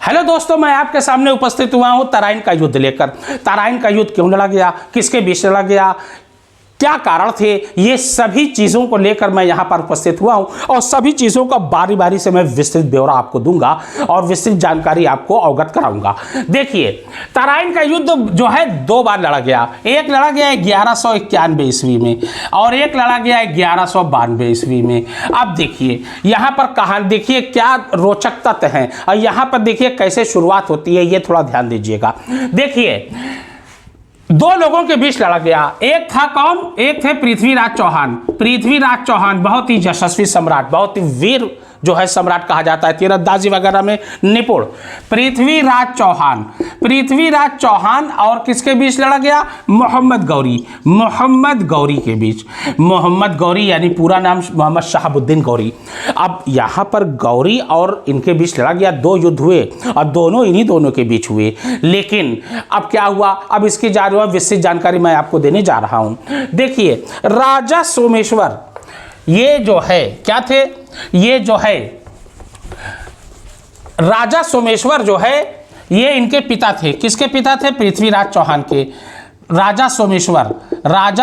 Hello दोस्तों, मैं आपके सामने उपस्थित हुआ हूं तराइन का युद्ध लेकर। तराइन का युद्ध क्यों लड़ा गया, किसके बीच लड़ा गया, क्या कारण थे, ये सभी चीज़ों को लेकर मैं यहाँ पर उपस्थित हुआ हूँ और सभी चीज़ों का बारी बारी से मैं विस्तृत ब्यौरा आपको दूंगा और विस्तृत जानकारी आपको अवगत कराऊंगा। देखिए, तराइन का युद्ध जो है 2 बार लड़ा गया। एक लड़ा गया 1191 ईस्वी में और एक लड़ा गया 1192 ईस्वी में। अब देखिए यहाँ पर कहानी, देखिए क्या रोचक तथ्य हैं और यहाँ पर देखिए कैसे शुरुआत होती है, ये थोड़ा ध्यान दीजिएगा। देखिए 2 लोगों के बीच लड़ा गया। एक था कौन, एक थे पृथ्वीराज चौहान। पृथ्वीराज चौहान बहुत ही यशस्वी सम्राट, बहुत ही वीर जो है सम्राट कहा जाता है, तीरंदाजी वगैरह में निपुण। पृथ्वीराज चौहान और किसके बीच लड़ा गया, मोहम्मद गौरी के बीच। मोहम्मद गौरी यानी पूरा नाम मोहम्मद शहाबुद्दीन गौरी। अब यहाँ पर गौरी और इनके बीच लड़ा गया, 2 युद्ध हुए और दोनों इन्हीं दोनों के बीच हुए। लेकिन अब क्या हुआ, अब इसकी विस्तृत जानकारी मैं आपको देने जा रहा हूँ। देखिए राजा सोमेश्वर, ये जो है क्या थे, ये जो है राजा सोमेश्वर जो है ये इनके पिता थे। किसके पिता थे, पृथ्वीराज चौहान के। राजा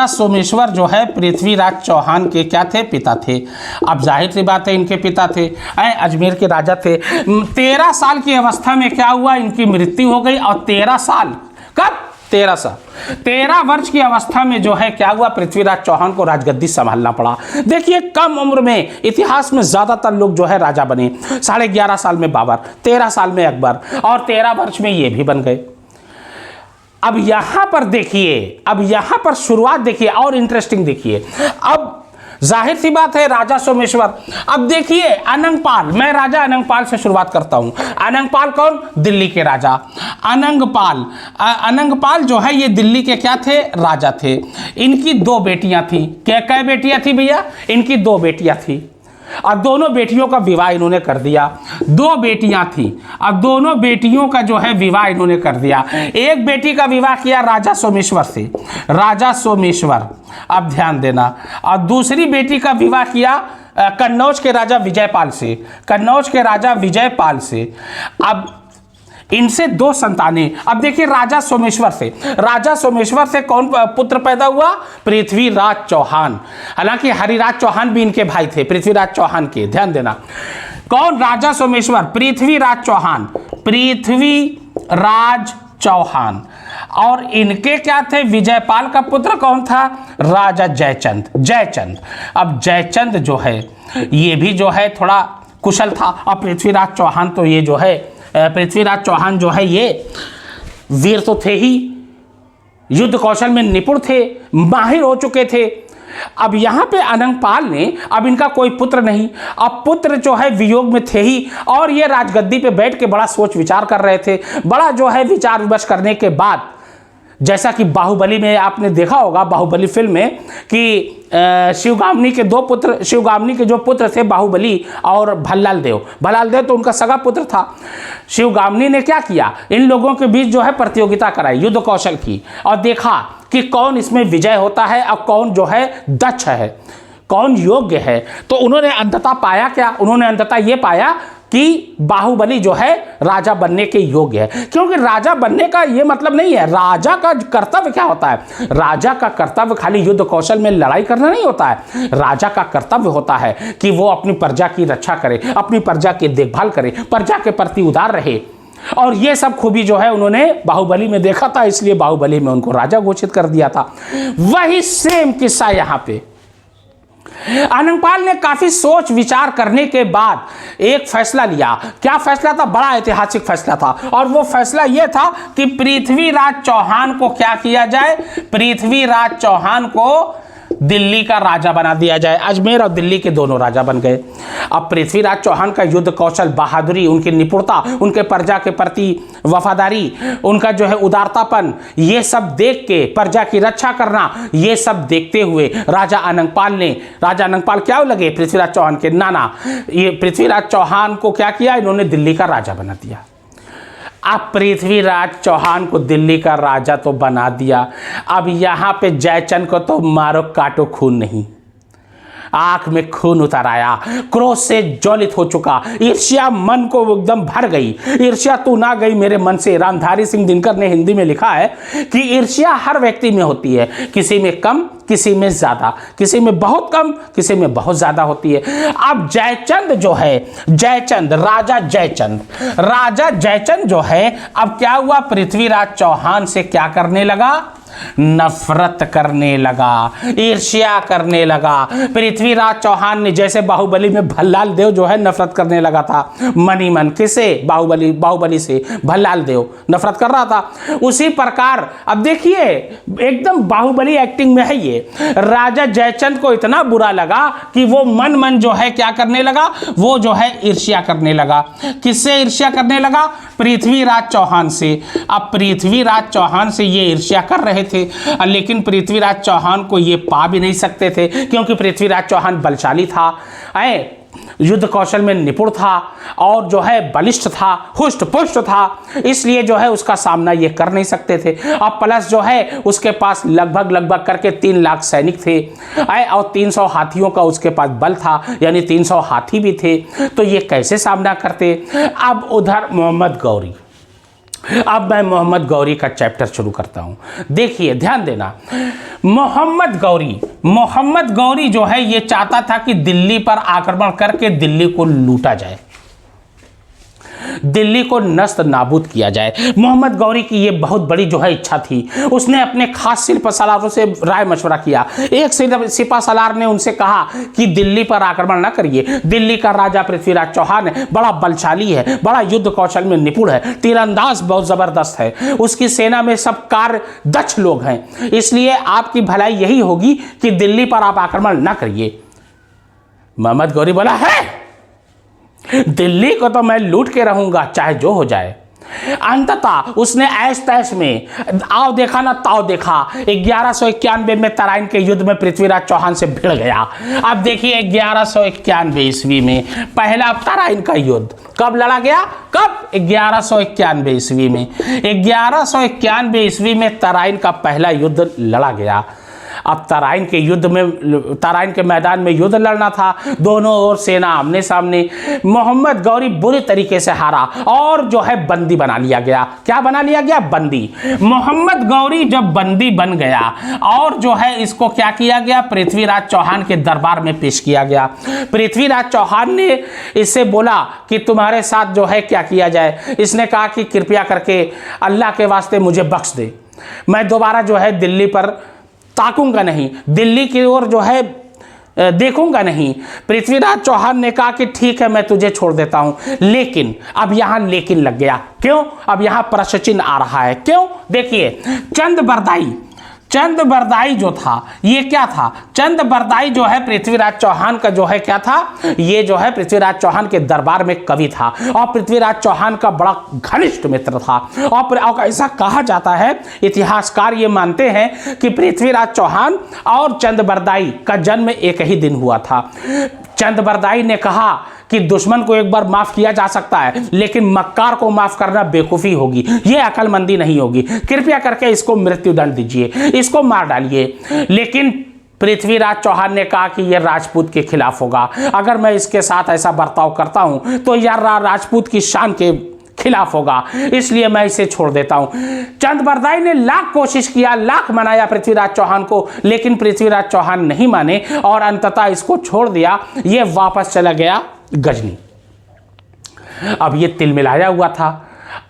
सोमेश्वर जो है पृथ्वीराज चौहान के क्या थे, पिता थे। अब जाहिर सी बात है इनके पिता थे, अजमेर के राजा थे। 13 साल की अवस्था में क्या हुआ, इनकी मृत्यु हो गई। और 13 साल, कब, 13 वर्ष की अवस्था में जो है क्या हुआ, पृथ्वीराज चौहान को राजगद्दी संभालना पड़ा। देखिए कम उम्र में इतिहास में ज्यादातर लोग जो है राजा बने। 11.5 साल में बाबर, 13 साल में अकबर और 13 वर्ष में ये भी बन गए। अब यहां पर देखिए, अब यहां पर शुरुआत देखिए और इंटरेस्टिंग देखिए। अब जाहिर सी बात है राजा सोमेश्वर। अब देखिए अनंगपाल, मैं राजा अनंगपाल से शुरुआत करता हूं। अनंगपाल कौन, दिल्ली के राजा। अनंगपाल जो है ये दिल्ली के क्या थे, राजा थे। इनकी 2 बेटियां थी। क्या बेटियां थी भैया, इनकी 2 बेटियां थी और दोनों बेटियों का विवाह इन्होंने कर दिया। 2 बेटियां थी, अब दोनों बेटियों का जो है विवाह इन्होंने कर दिया। एक बेटी का विवाह किया राजा सोमेश्वर से, राजा सोमेश्वर, अब ध्यान देना। और दूसरी बेटी का विवाह किया कन्नौज के राजा विजयपाल से, कन्नौज के राजा विजयपाल से। अब इनसे 2 संतानें। अब देखिए राजा सोमेश्वर से कौन पुत्र पैदा हुआ, पृथ्वीराज चौहान। हालांकि हरिराज चौहान भी इनके भाई थे, पृथ्वीराज चौहान के, ध्यान देना। कौन, राजा सोमेश्वर, पृथ्वीराज चौहान। और इनके क्या थे, विजयपाल का पुत्र कौन था, राजा जयचंद। अब जयचंद जो है ये भी जो है थोड़ा कुशल था। और पृथ्वीराज चौहान तो ये जो है, पृथ्वीराज चौहान जो है ये वीर तो थे ही, युद्ध कौशल में निपुण थे, माहिर हो चुके थे। अब यहाँ पे अनंगपाल ने, अब इनका कोई पुत्र नहीं, अब पुत्र जो है वियोग में थे ही और ये राजगद्दी पे बैठ के बड़ा सोच विचार कर रहे थे। बड़ा जो है विचार विमर्श करने के बाद, जैसा कि बाहुबली में आपने देखा होगा, बाहुबली फिल्म में, कि शिवगामिनी के जो पुत्र थे बाहुबली और भल्लाल देव तो उनका सगा पुत्र था। शिवगामिनी ने क्या किया, इन लोगों के बीच जो है प्रतियोगिता कराई युद्ध कौशल की और देखा कि कौन इसमें विजय होता है और कौन जो है दक्ष है, कौन योग्य है। तो उन्होंने अंततः पाया क्या, उन्होंने अंततः ये पाया कि बाहुबली जो है राजा बनने के योग्य है। क्योंकि राजा बनने का ये मतलब नहीं है, राजा का कर्तव्य क्या होता है, राजा का कर्तव्य खाली युद्ध कौशल में लड़ाई करना नहीं होता है। राजा का कर्तव्य होता है कि वो अपनी प्रजा की रक्षा करे, अपनी प्रजा की देखभाल करे, प्रजा के प्रति उदार रहे। और ये सब खूबी जो है उन्होंने बाहुबली में देखा था, इसलिए बाहुबली में उनको राजा घोषित कर दिया था। वही सेम किस्सा यहाँ पे अनंगपाल ने काफी सोच विचार करने के बाद एक फैसला लिया। क्या फैसला था, बड़ा ऐतिहासिक फैसला था। और वो फैसला यह था कि पृथ्वीराज चौहान को क्या किया जाए, पृथ्वीराज चौहान को दिल्ली का राजा बना दिया जाए। अजमेर और दिल्ली के दोनों राजा बन गए। अब पृथ्वीराज चौहान का युद्ध कौशल, बहादुरी, उनकी निपुणता, उनके प्रजा के प्रति वफादारी, उनका जो है उदारतापन, ये सब देख के प्रजा की रक्षा करना, ये सब देखते हुए राजा अनंगपाल क्या लगे, पृथ्वीराज चौहान के नाना, ये पृथ्वीराज चौहान को क्या किया, इन्होंने दिल्ली का राजा बना दिया। अब पृथ्वीराज चौहान को दिल्ली का राजा तो बना दिया, अब यहाँ पे जयचंद को तो मारो काटो खून नहीं। आंख में खून उतर आया, क्रोध से ज्वलित हो चुका, ईर्ष्या मन को एकदम भर गई। ईर्ष्या तू ना गई मेरे मन से। रामधारी सिंह दिनकर ने हिंदी में लिखा है कि ईर्ष्या हर व्यक्ति में होती है, किसी में कम, किसी में ज्यादा, किसी में बहुत कम, किसी में बहुत ज्यादा होती है। अब जयचंद जो है, जयचंद, राजा जयचंद जो है, अब क्या हुआ, पृथ्वीराज चौहान से क्या करने लगा, नफरत करने लगा, ईर्ष्या करने लगा। पृथ्वीराज चौहान ने जैसे बाहुबली में भल्लाल देव जो है नफरत करने लगा था मन ही मन, किसे, बाहुबली से भल्लाल देव नफरत कर रहा था, उसी प्रकार अब देखिए एकदम बाहुबली एक्टिंग में है ये। राजा जयचंद को इतना बुरा लगा कि वो मन जो है क्या करने लगा, वो जो है ईर्ष्या करने लगा। किससे ईर्ष्या करने लगा, पृथ्वीराज चौहान से। अब पृथ्वीराज चौहान से ये ईर्ष्या कर रहे थे, लेकिन पृथ्वीराज चौहान को ये पा भी नहीं सकते थे, क्योंकि पृथ्वीराज चौहान बलशाली था, युद्ध कौशल में निपुण था और जो है बलिष्ठ था, हुष्ट पुष्ट था, इसलिए जो है उसका सामना ये कर नहीं सकते थे। अब प्लस जो है उसके पास लगभग करके 3 लाख सैनिक थे और 300 हाथियों का उसके पास बल था, यानी 300 हाथी भी थे, तो ये कैसे सामना करते। अब उधर मोहम्मद गौरी, अब मैं मोहम्मद गौरी का चैप्टर शुरू करता हूं। देखिए ध्यान देना, मोहम्मद गौरी जो है ये चाहता था कि दिल्ली पर आक्रमण करके दिल्ली को लूटा जाए, दिल्ली को नस्त नाबूद किया जाए। मोहम्मद गौरी की ये बहुत बड़ी जो है इच्छा थी। उसने अपने खास सिपा सलारों से राय मशवरा किया। एक सिपा सलार ने उनसे कहा कि दिल्ली पर आक्रमण न करिए, दिल्ली का राजा पृथ्वीराज चौहान है, बड़ा बलशाली है, बड़ा युद्ध कौशल में निपुण है, तीरंदाज बहुत जबरदस्त है, उसकी सेना में सब कार्य दक्ष लोग हैं, इसलिए आपकी भलाई यही होगी कि दिल्ली पर आप आक्रमण न करिए। मोहम्मद गौरी बोला है दिल्ली को तो मैं लूट के रहूंगा चाहे जो हो जाए। अंततः उसने ऐश तैश में आओ देखा ना ताव देखा, 1191 में तराइन के युद्ध में पृथ्वीराज चौहान से भिड़ गया। अब देखिए 1191 ईस्वी में पहला तराइन का युद्ध कब लड़ा गया, कब, 1191 ईस्वी में। 1191 ईस्वी में तराइन का पहला युद्ध लड़ा गया। अब तराइन के मैदान में युद्ध लड़ना था, दोनों ओर सेना आमने सामने। मोहम्मद गौरी बुरी तरीके से हारा और जो है बंदी बना लिया गया। क्या बना लिया गया, बंदी। मोहम्मद गौरी जब बंदी बन गया और जो है इसको क्या किया गया, पृथ्वीराज चौहान के दरबार में पेश किया गया। पृथ्वीराज चौहान ने इससे बोला कि तुम्हारे साथ जो है क्या किया जाए। इसने कहा कि कृपया करके अल्लाह के वास्ते मुझे बख्श दे, मैं दोबारा जो है दिल्ली पर ताकूंगा नहीं, दिल्ली की ओर जो है देखूंगा नहीं। पृथ्वीराज चौहान ने कहा कि ठीक है मैं तुझे छोड़ देता हूं, लेकिन अब यहां लेकिन लग गया। क्यों, अब यहां प्रश्न चिन्ह आ रहा है। क्यों, देखिए चंद बरदाई जो था ये क्या था, चंद बरदाई जो है पृथ्वीराज चौहान का जो है क्या था, ये जो है पृथ्वीराज चौहान के दरबार में कवि था और पृथ्वीराज चौहान का बड़ा घनिष्ठ मित्र था। और ऐसा कहा जाता है, इतिहासकार ये मानते हैं कि पृथ्वीराज चौहान और चंद बरदाई का जन्म एक ही दिन हुआ था। चंद बरदाई ने कहा कि दुश्मन को एक बार माफ किया जा सकता है, लेकिन मक्कार को माफ करना बेवकूफी होगी, ये अकलमंदी नहीं होगी, कृपया करके इसको मृत्युदंड दीजिए, इसको मार डालिए। लेकिन पृथ्वीराज चौहान ने कहा कि यह राजपूत के खिलाफ होगा, अगर मैं इसके साथ ऐसा बर्ताव करता हूं तो यार राजपूत की शान के खिलाफ होगा, इसलिए मैं इसे छोड़ देता हूं। चंद बरदाई ने लाख कोशिश किया, लाख मनाया पृथ्वीराज चौहान को, लेकिन पृथ्वीराज चौहान नहीं माने और अंततः इसको छोड़ दिया। ये वापस चला गया गजनी। अब ये तिलमिलाया हुआ था,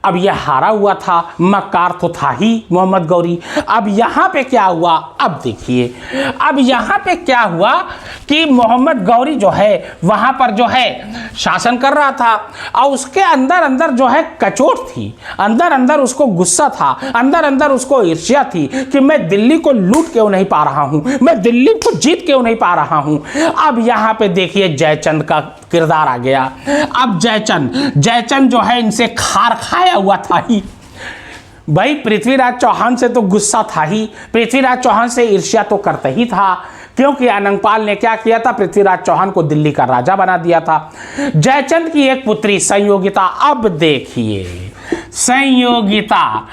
अब यह हारा हुआ था, मक्कार तो था ही मोहम्मद गौरी। अब यहां पे क्या हुआ, अब देखिए, अब यहां पे क्या हुआ कि मोहम्मद गौरी जो है वहां पर जो है शासन कर रहा था और उसके अंदर अंदर जो है कचोट थी, अंदर अंदर उसको गुस्सा था, अंदर अंदर उसको ईर्ष्या थी कि मैं दिल्ली को लूट क्यों नहीं पा रहा हूं, मैं दिल्ली को जीत क्यों नहीं पा रहा हूं। अब यहां पे देखिए जयचंद का किरदार आ गया। अब जयचंद जो है इनसे खार खाया हुआ था ही, भाई पृथ्वीराज चौहान से तो गुस्सा था ही, पृथ्वीराज चौहान से ईर्ष्या तो करता ही था, क्योंकि अनंगपाल ने क्या किया था, पृथ्वीराज चौहान को दिल्ली का राजा बना दिया था। जयचंद की एक पुत्री संयोगिता, अब देखिए संयोगिता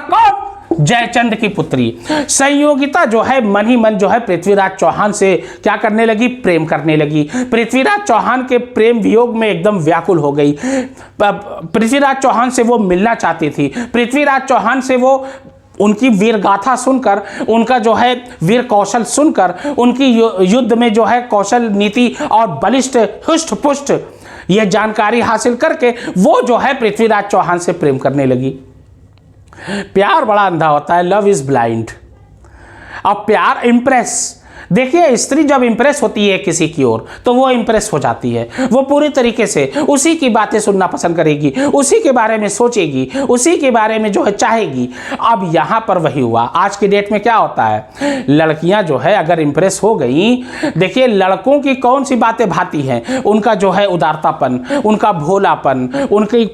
कौन, जयचंद की पुत्री संयोगिता जो है मन ही मन जो है पृथ्वीराज चौहान से क्या करने लगी, प्रेम करने लगी। पृथ्वीराज चौहान के प्रेम वियोग में एकदम व्याकुल हो गई। पृथ्वीराज चौहान से वो मिलना चाहती थी। पृथ्वीराज चौहान से वो उनकी वीर गाथा सुनकर, उनका जो है वीर कौशल सुनकर, उनकी युद्ध में जो है कौशल नीति और बलिष्ठ हुष्ट पुष्ट ये जानकारी हासिल करके वो जो है पृथ्वीराज चौहान से प्रेम करने लगी। प्यार बड़ा अंधा होता है, लव इज ब्लाइंड। अब प्यार इंप्रेस, देखिए स्त्री जब इंप्रेस होती है किसी की ओर तो वो इंप्रेस हो जाती है, वो पूरी तरीके से उसी की बातें सुनना पसंद करेगी, उसी के बारे में सोचेगी, उसी के बारे में जो है चाहेगी। अब यहाँ पर वही हुआ। आज की डेट में क्या होता है, लड़कियां जो है अगर इंप्रेस हो गई, देखिए लड़कों की कौन सी बातें भाती हैं, उनका जो है उदारतापन, उनका भोलापन, उनकी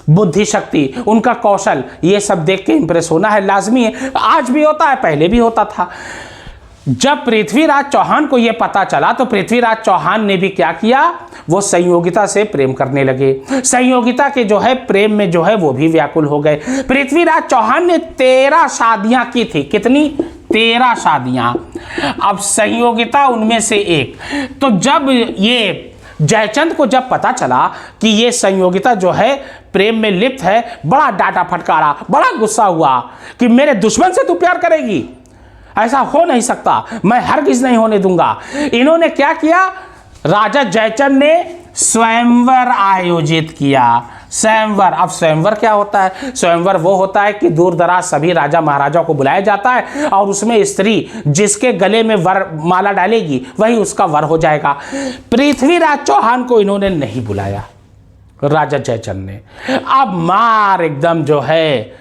बुद्धि शक्ति, उनका कौशल, ये सब देख के इंप्रेस होना है लाजमी है। आज भी होता है, पहले भी होता था। जब पृथ्वीराज चौहान को यह पता चला तो पृथ्वीराज चौहान ने भी क्या किया, वो संयोगिता से प्रेम करने लगे। संयोगिता के जो है प्रेम में जो है वो भी व्याकुल हो गए। पृथ्वीराज चौहान ने 13 शादियां की थी। कितनी? 13 शादियां। अब संयोगिता उनमें से एक। तो जब ये जयचंद को जब पता चला कि ये संयोगिता जो है प्रेम में लिप्त है, बड़ा डांटा फटकारा, बड़ा गुस्सा हुआ कि मेरे दुश्मन से तू प्यार करेगी, ऐसा हो नहीं सकता, मैं हरगिज नहीं होने दूंगा। इन्होंने क्या किया, राजा जयचंद ने स्वयंवर आयोजित किया। स्वयंवर, अब स्वयंवर क्या होता है? स्वयंवर वो होता है कि दूर दराज सभी राजा महाराजा को बुलाया जाता है और उसमें स्त्री जिसके गले में वर माला डालेगी वही उसका वर हो जाएगा। पृथ्वीराज चौहान को इन्होंने नहीं बुलाया, राजा जयचंद ने। अब मार एकदम जो है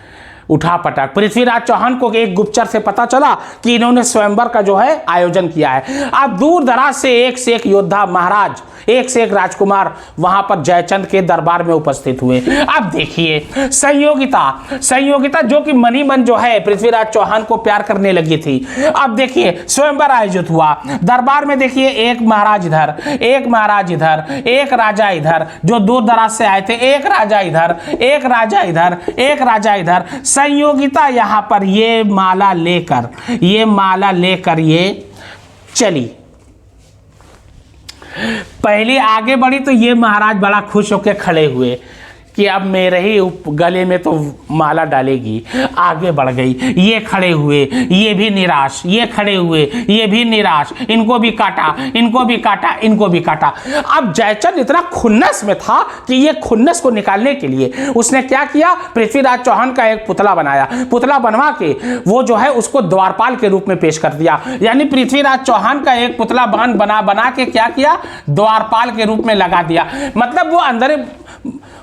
उठा पटक। पृथ्वीराज चौहान को एक गुप्तचर से पता चला कि इन्होंने स्वयंवर का जो है आयोजन किया है। अब दूर दराज से एक योद्धा महाराज, एक से एक राजकुमार वहां पर जयचंद के दरबार में उपस्थित हुए। अब देखिए संयोगिता जो कि मनी मन जो है पृथ्वीराज चौहान को प्यार करने लगी थी। अब देखिए स्वयंवर आयोजित हुआ दरबार में। देखिए एक महाराज इधर, एक महाराज इधर, एक राजा इधर जो दूर दराज से आए थे, एक राजा इधर, एक राजा इधर, एक राजा इधर। संयोगिता यहां पर ये माला लेकर ये चली। पहले आगे बढ़ी तो ये महाराज बड़ा खुश होकर खड़े हुए कि अब मेरे ही गले में तो माला डालेगी। आगे बढ़ गई, ये खड़े हुए, ये भी निराश, ये खड़े हुए, ये भी निराश, इनको भी काटा, इनको भी काटा, इनको भी काटा। अब जयचंद इतना खुन्नस में था कि ये खुन्नस को निकालने के लिए उसने क्या किया, पृथ्वीराज चौहान का एक पुतला बनाया। पुतला बनवा के वो जो है उसको द्वारपाल के रूप में पेश कर दिया। यानी पृथ्वीराज चौहान का एक पुतला बना के क्या किया, द्वारपाल के रूप में लगा दिया। मतलब वो अंदर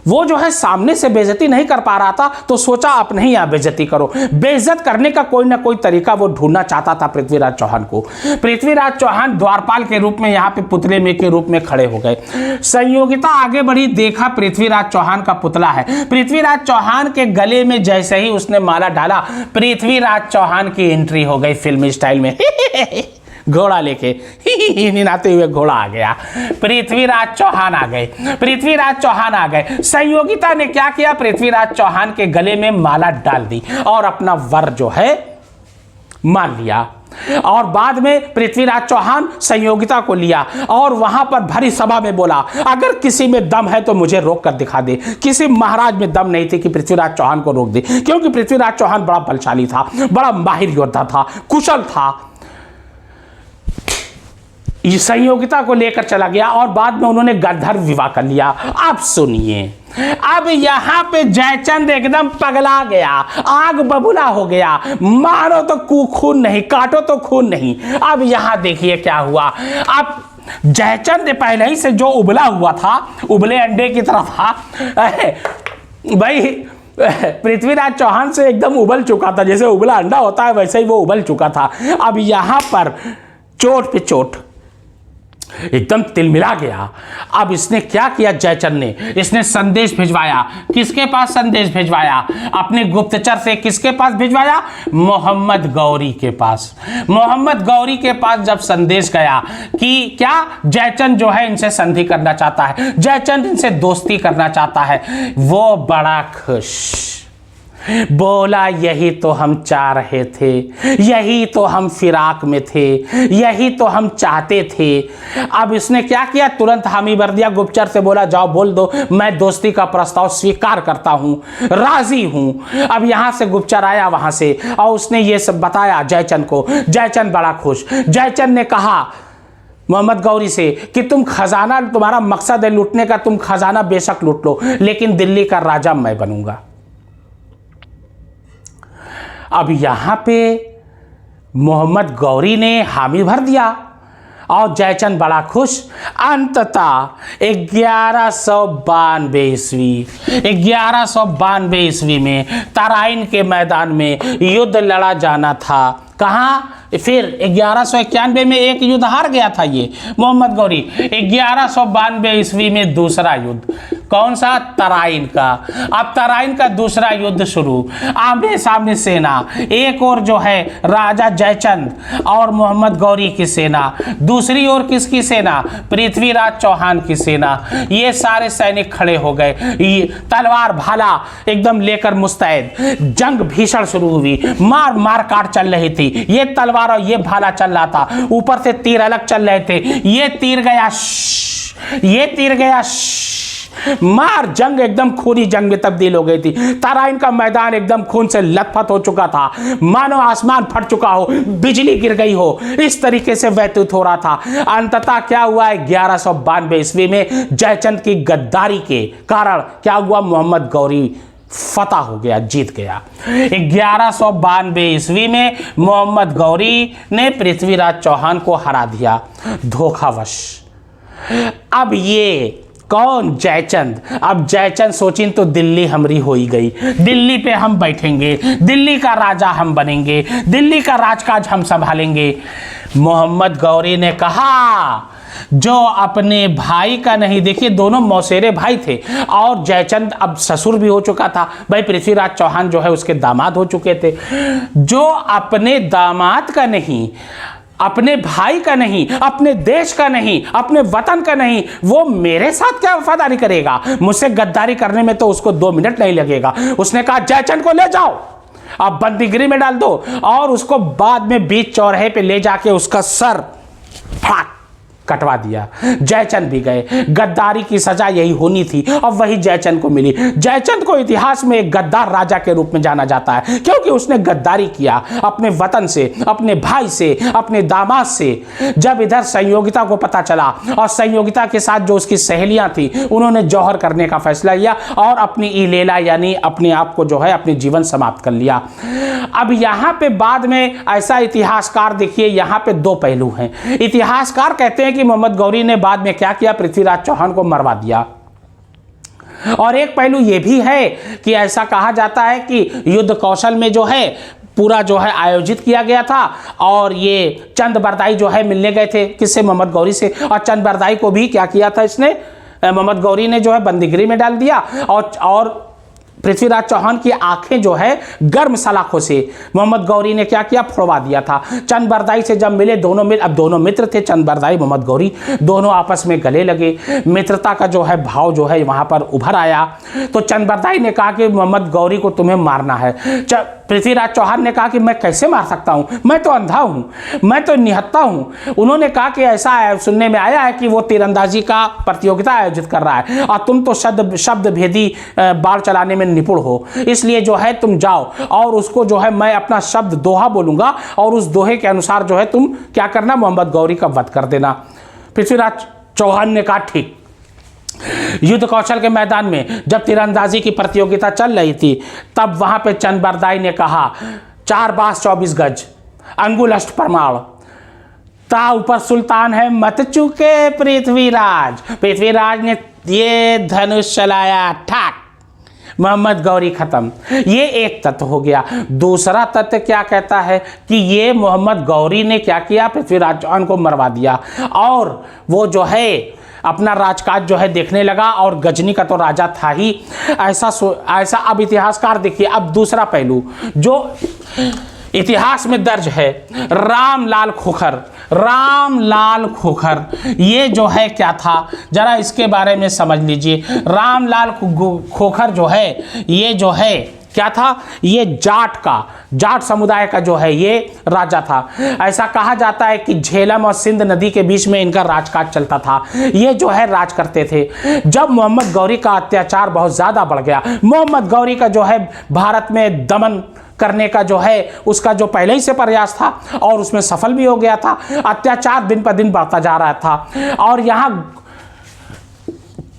वो जो है सामने से बेइज्जती नहीं कर पा रहा था तो सोचा अपने ही यहाँ बेइज्जती करो। बेइज्जत करने का कोई ना कोई तरीका वो ढूंढना चाहता था पृथ्वीराज चौहान को। पृथ्वीराज चौहान द्वारपाल के रूप में यहाँ पे पुतले में के रूप में खड़े हो गए। संयोगिता आगे बढ़ी, देखा पृथ्वीराज चौहान का पुतला है। पृथ्वीराज चौहान के गले में जैसे ही उसने माला डाला, पृथ्वीराज चौहान की एंट्री हो गई फिल्मी स्टाइल में। घोड़ा लेके निनाते हुए घोड़ा आ गया। पृथ्वीराज चौहान आ गए, पृथ्वीराज चौहान आ गए। संयोगिता ने क्या किया, पृथ्वीराज चौहान के गले में माला डाल दी और अपना वर जो है मान लिया। और बाद में पृथ्वीराज चौहान संयोगिता को लिया और वहां पर भरी सभा में बोला, अगर किसी में दम है तो मुझे रोक कर दिखा दे। किसी महाराज में दम नहीं थी कि पृथ्वीराज चौहान को रोक दे, क्योंकि पृथ्वीराज चौहान बड़ा बलशाली था, बड़ा माहिर योद्धा था, कुशल था। संयोगिता को लेकर चला गया और बाद में उन्होंने गंधर्व विवाह कर लिया। अब सुनिए, अब यहां पे जयचंद एकदम पगला गया, आग बबूला हो गया। मारो तो खून नहीं, काटो तो खून नहीं। अब यहां देखिए क्या हुआ। अब जयचंद पहले ही से जो उबला हुआ था, उबले अंडे की तरह था भाई। पृथ्वीराज चौहान से एकदम उबल चुका था, जैसे उबला अंडा होता है वैसे ही वो उबल चुका था। अब यहां पर चोट पे चोट, एकदम तिलमिला गया। अब इसने क्या किया, जयचंद ने इसने संदेश भिजवाया। किसके पास संदेश भिजवाया? अपने गुप्तचर से। किसके पास भिजवाया? मोहम्मद गौरी के पास। मोहम्मद गौरी के पास जब संदेश गया कि क्या जयचंद जो है इनसे संधि करना चाहता है, जयचंद इनसे दोस्ती करना चाहता है, वो बड़ा खुश। बोला यही तो हम चाह रहे थे, यही तो हम फिराक में थे, यही तो हम चाहते थे। अब इसने क्या किया, तुरंत हामी भर दिया, गुप्तचर से बोला जाओ बोल दो मैं दोस्ती का प्रस्ताव स्वीकार करता हूं, राजी हूं। अब यहां से गुप्तचर आया वहां से और उसने ये सब बताया जयचंद को। जयचंद बड़ा खुश। जयचंद ने कहा मोहम्मद गौरी से कि तुम खजाना, तुम्हारा मकसद है लूटने का, तुम खजाना बेशक लूट लो, लेकिन दिल्ली का राजा मैं बनूंगा। अब यहां पे मोहम्मद गौरी ने हामी भर दिया और जयचंद बड़ा खुश। अंततः 1192 ईस्वी में तराइन के मैदान में युद्ध लड़ा जाना था। कहाँ? फिर 1191 में एक युद्ध हार गया था ये मोहम्मद गौरी। 1192 ईस्वी में दूसरा युद्ध, कौन सा? तराइन का। अब तराइन का दूसरा युद्ध शुरू। आमने सामने सेना, एक और जो है राजा जयचंद और मोहम्मद गौरी की सेना, दूसरी ओर किसकी सेना? पृथ्वीराज चौहान की सेना। ये सारे सैनिक खड़े हो गए, तलवार भाला एकदम लेकर मुस्तैद। जंग भीषण शुरू हुई, मार मार काट चल रही थी। ये तलवार और ये भाला चल रहा था, ऊपर से तीर अलग चल रहे थे। ये तीर गया, ये तीर गया, मार जंग एकदम खूनी जंग में तब्दील हो गई थी। तराइन का मैदान एकदम खून से लथपथ हो चुका था, मानो आसमान फट चुका हो, बिजली गिर गई हो, इस तरीके से व्यतीत हो रहा था। अंततः क्या हुआ? 1192 ईस्वी में जयचंद की गद्दारी के कारण क्या हुआ? मोहम्मद गौरी फतह हो गया, जीत गया। 1192 ईस्वी में मोहम्मद गौरी ने पृथ्वीराज चौहान को हरा दिया धोखावश। अब ये कौन? जयचंद। अब जयचंद सोचिन तो दिल्ली हमरी हो ही गई, दिल्ली पे हम बैठेंगे, दिल्ली का राजा हम बनेंगे, दिल्ली का राजकाज हम संभालेंगे। मोहम्मद गौरी ने कहा जो अपने भाई का नहीं, देखिए दोनों मौसेरे भाई थे और जयचंद अब ससुर भी हो चुका था, भाई पृथ्वीराज चौहान जो है उसके दामाद हो चुके थे। जो अपने दामाद का नहीं, अपने भाई का नहीं, अपने देश का नहीं, अपने वतन का नहीं, वो मेरे साथ क्या वफादारी करेगा? मुझसे गद्दारी करने में तो उसको 2 मिनट नहीं लगेगा। उसने कहा जयचंद को ले जाओ, अब बंदीगिरी में डाल दो और उसको बाद में बीच चौराहे पे ले जाके उसका सर फाक कटवा दिया। जयचंद भी गए। गद्दारी की सजा यही होनी थी और वही जयचंद को मिली। जयचंद को इतिहास में एक गद्दार राजा के रूप में जाना जाता है, क्योंकि उसने गद्दारी किया अपने वतन से, अपने भाई से, अपने दामाद से। जब इधर संयोगिता को पता चला और संयोगिता के साथ जो उसकी सहेलियां थी, उन्होंने जौहर करने का फैसला लिया और अपनी इलेला यानी अपने आप को जो है अपने जीवन समाप्त कर लिया। अब यहाँ पे बाद में ऐसा इतिहासकार, देखिए यहाँ पे 2 पहलू हैं। इतिहासकार कहते हैं कि मोहम्मद गौरी ने बाद में क्या किया? पृथ्वीराज चौहान को मरवा दिया। और एक पहलू यह भी है कि ऐसा कहा जाता है कि युद्ध कौशल में जो है पूरा जो है आयोजित किया गया था और ये चंद बरदाई जो है मिलने गए थे किससे? मोहम्मद गौरी से। और चंद बरदाई को भी क्या किया था इसने? मोहम्मद गौरी ने जो है बंदीगिरी में डाल दिया और पृथ्वीराज चौहान की आंखें जो है गर्म सलाखों से मोहम्मद गौरी ने क्या किया? फोड़वा दिया था। चंद बरदाई से जब मिले अब दोनों मित्र थे, चंद बरदाई, मोहम्मद गौरी, दोनों आपस में गले लगे। मित्रता का जो है भाव जो है वहां पर उभर आया। तो चंद बरदाई ने कहा कि मोहम्मद गौरी को तुम्हें मारना है। पृथ्वीराज चौहान ने कहा कि मैं कैसे मार सकता हूं, मैं तो अंधा हूं, मैं तो निहत्ता हूं। उन्होंने कहा कि ऐसा सुनने में आया है कि वो तीरंदाजी का प्रतियोगिता आयोजित कर रहा है और तुम तो शब्द भेदी बाल चलाने में निपुण हो, इसलिए जो है तुम जाओ और उसको जो है मैं अपना शब्द दोहा बोलूंगा और उस दोहे के अनुसार जो है तुम क्या करना? मोहम्मद गौरी का वध कर देना। पृथ्वीराज चौहान ने कहा ठीक। युद्ध कौशल के मैदान में जब तीरंदाजी की प्रतियोगिता चल रही थी, तब वहां पे चंद बरदाई ने कहा 4 बास 24 गज, अंगुल अष्ट प्रमाण, ता ऊपर सुल्तान है मत चुके पृथ्वीराज। पृथ्वीराज ने ये धनुष चलाया, ठाक, मोहम्मद गौरी खत्म। ये एक तत्व हो गया। दूसरा तत्व क्या कहता है कि ये मोहम्मद गौरी ने क्या किया? पृथ्वीराज चौहान को मरवा दिया और वो जो है अपना राजकाज जो है देखने लगा और गजनी का तो राजा था ही। ऐसा अब इतिहासकार देखिए। अब दूसरा पहलू जो इतिहास में दर्ज है, रामलाल खोखर ये जो है क्या था, जरा इसके बारे में समझ लीजिए। रामलाल खोखर जो है ये जो है क्या था, ये जाट समुदाय का जो है ये राजा था। ऐसा कहा जाता है कि झेलम और सिंध नदी के बीच में इनका राजकाज चलता था। ये जो है राज करते थे। जब मोहम्मद गौरी का अत्याचार बहुत ज़्यादा बढ़ गया, मोहम्मद गौरी का जो है भारत में दमन करने का जो है उसका जो पहले ही से प्रयास था और उसमें सफल भी हो गया था। अत्याचार दिन पर दिन बढ़ता जा रहा था और यहाँ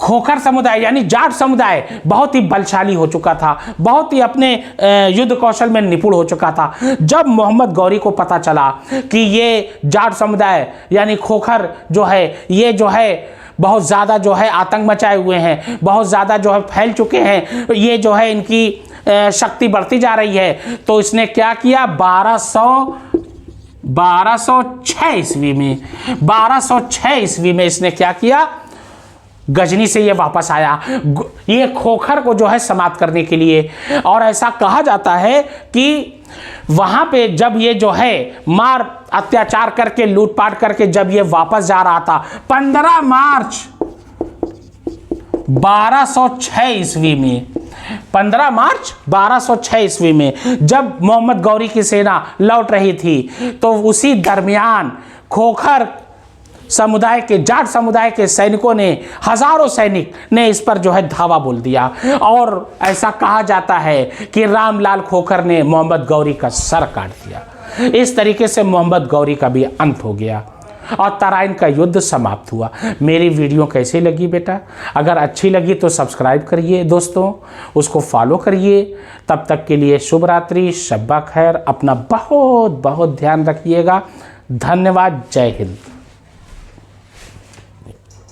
खोखर समुदाय यानी जाट समुदाय बहुत ही बलशाली हो चुका था, बहुत ही अपने युद्ध कौशल में निपुण हो चुका था। जब मोहम्मद गौरी को पता चला कि ये जाट समुदाय यानी खोखर जो है ये जो है बहुत ज़्यादा जो है आतंक मचाए हुए हैं, बहुत ज़्यादा जो है फैल चुके हैं, ये जो है इनकी शक्ति बढ़ती जा रही है, तो इसने क्या किया, 1206 ईस्वी में इसने क्या किया, गजनी से ये वापस आया ये खोखर को जो है समाप्त करने के लिए। और ऐसा कहा जाता है कि वहां पे जब ये जो है मार अत्याचार करके लूटपाट करके जब ये वापस जा रहा था 15 मार्च 1206 ईस्वी में, 15 मार्च 1206 ईस्वी में जब मोहम्मद गौरी की सेना लौट रही थी, तो उसी दरमियान खोखर समुदाय के जाट समुदाय के सैनिकों ने, हजारों सैनिक ने इस पर जो है धावा बोल दिया और ऐसा कहा जाता है कि रामलाल खोखर ने मोहम्मद गौरी का सर काट दिया। इस तरीके से मोहम्मद गौरी का भी अंत हो गया और तराइन का युद्ध समाप्त हुआ। मेरी वीडियो कैसी लगी बेटा? अगर अच्छी लगी तो सब्सक्राइब करिए दोस्तों, उसको फॉलो करिए। तब तक के लिए शुभ रात्रि, शब्बा खैर, अपना बहुत बहुत ध्यान रखिएगा। धन्यवाद। जय हिंद।